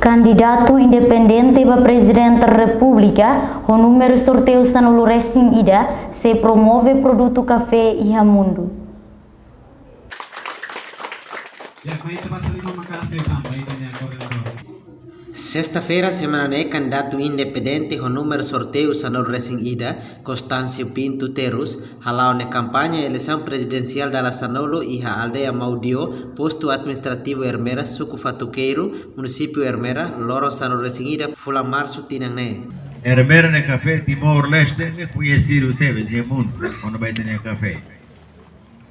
Candidato independente para presidente da República, o número sorteio Sanulu Racing Ida, se promove produto café e mundo. Sexta-feira, semana candidato independente com número sorteio Sanulu Racing Ida, Constâncio Pinto Terus, halau na campanha eleição presidencial da Sanulu e a aldeia Maudio, posto administrativo Hermera, Suco Fatuqueiro, município Hermera, Loro Sanulu Racing Ida, Fula Março Tinanné. Hermera no café Timor-Leste, ne conhecido Teves e mundo, quando vai ter café.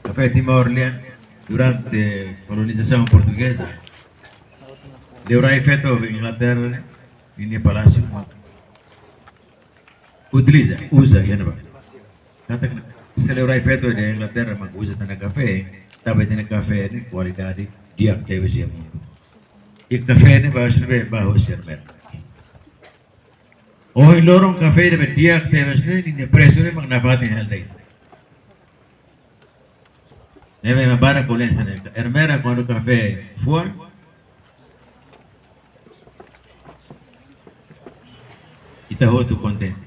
Café Timor-Leste, durante a colonização portuguesa, deu efeito em Inglaterra, em Palácio, usa, se deu efeito em Inglaterra, mas usa também café, também tem café de qualidade de Teves e mundo. E café ne vai ser baixo ser hoje lorong café de dia Teves ne preço ne magnafat em aldeia. Neve mabara colença ne. Hermera quando café for está outro contente.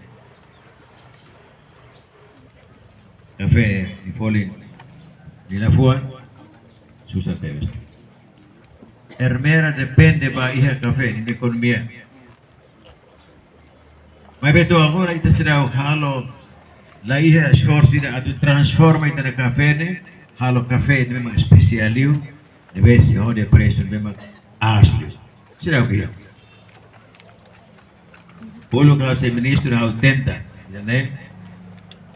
Café de folha de la fua, susa Teves. Hermera depende ba iha café de economia. Mas betul agora ita será o halo la iha esforço ida atu transforma ita na café ne halo café de memang especialiu de vez onde preço memang asli. Será o que é? Polo que se ministro hau tenta, né?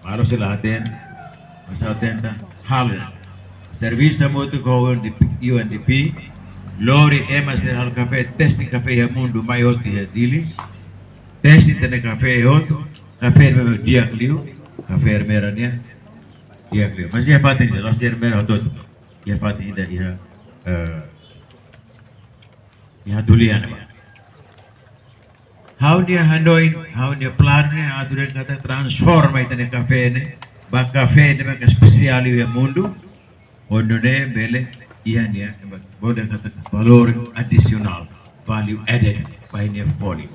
Maro se lá tem, mas hau tenta halo. Serviço muito com o UNDP, lori ema ser halo café, teste café ya mundo maior que dili. Teste tene café outro, café memang dia kliu, café Hermera nia dia kliu. Mas dia patin je, las Hermera todo, dia patin ida iha tulian ba. How dia Hanoi, how dia plan ne, atu dia kata transforma itane café ne, ba café ne memang spesial ya mundo, ondo ne bele iha nia, boleh kata valor additional, value added, by nia poli.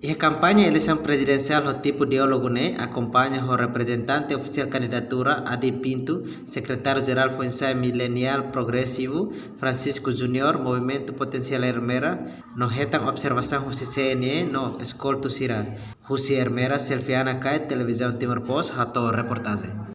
E a campanha eleição presidencial o tipo diálogo né acompanha o representante oficial candidatura Adi Pinto, secretário-geral Funsai Millennial Progressivo Francisco Júnior, Movimento Potencial Hermera, no retam observação do CNE no Escolto Sira. Husi Hermera, Selfiana Kai, Televisão Timor Post, Hato Reportagem.